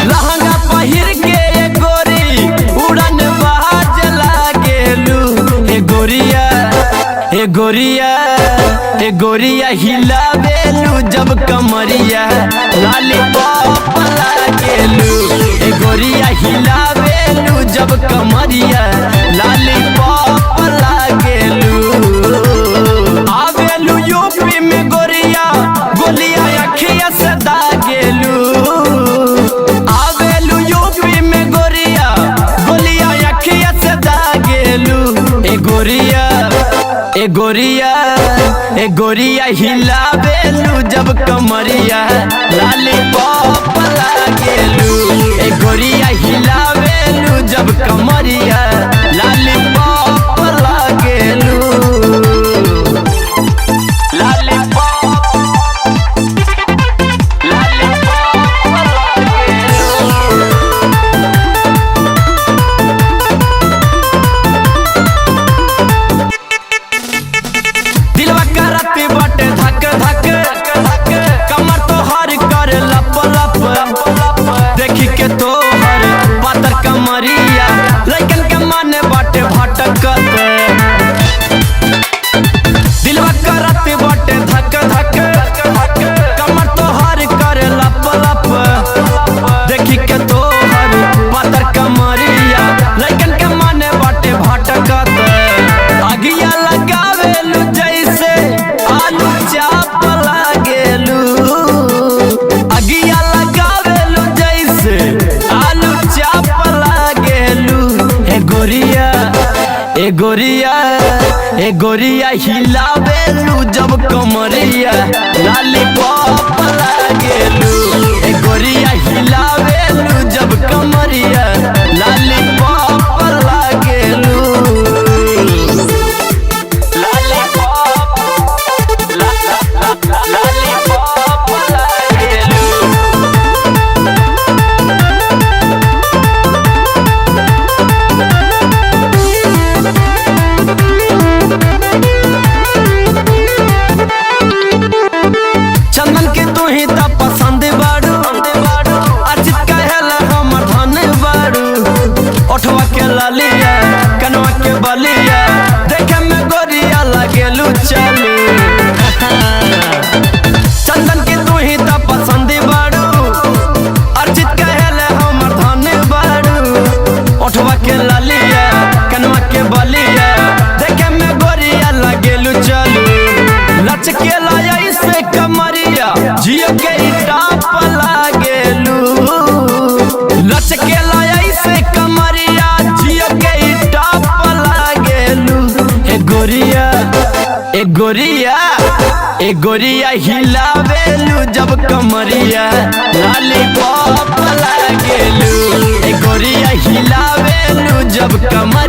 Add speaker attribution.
Speaker 1: लहंगा पहिर के गोरी उड़न बाज लागेलू। ए गोरिया ए गोरिया ए गोरिया हिलावेलू जब कमरिया लॉलीपॉप लागेलू। ए गोरिया हिलावेलू जब कमरिया लॉलीपॉप लागेलू। आवेलू यूपी में गोरिया गोलिया अखिया से दागेलू। आवेलू यूपी में गोरिया गोलिया अखिया से दागेलू। ए गोरिया ए गोरिया ए गोरिया हिलावेलू जब कमरिया लॉलीपॉप लागेलू। ए गोरिया हिलावेलू जब कमरिया लॉलीपॉप लागेलू। दिलवा करती बटे धक धक कमर तोहर कर लप लप। देखी के तोहर पातर कमरिया लइकन के मन बाटे भटकत। दिलवा करती बटे धक धक कमर तोहर कर लप लप। देखी के तोहर पातर कमरिया लइकन के मन बाटे भटकत। अगिया लगावेलू जैसे आलू चाप लागेलू। अगिया लगावेलू जैसे आलू चाप लागेलू। ए गोरिया ए गोरिया ए गोरिया हिलावेलू जब कमरिया लॉलीपॉप लागेलू। ए गोरिया हिलावेलू जब कमरिया लॉलीपॉप लागेलू। चंदन के तू ही तो पसंद बाड़ू अर्जित कहला हमर धन बाड़ू। ओठवा के लालिया कनवा के बलिया देखे में गोरिया लागेलू चालू। चंदन के तू ही तो पसंद बाड़ू अर्जित कहला हमर धन बाड़ू। ओठवा के लालिया कनवा के बलिया देखे में गोरिया लागेलू चालू। लचके लाया से कमरिया जियो के टाप लागेलू। लचके लाया से कमरिया जियो के टाप लागेलू। ए गोरिया ए गोरिया ए गोरिया हिलावेलू जब कमरिया लॉलीपॉप लागेलू। ए गोरिया हिलावेलू जब कमरिया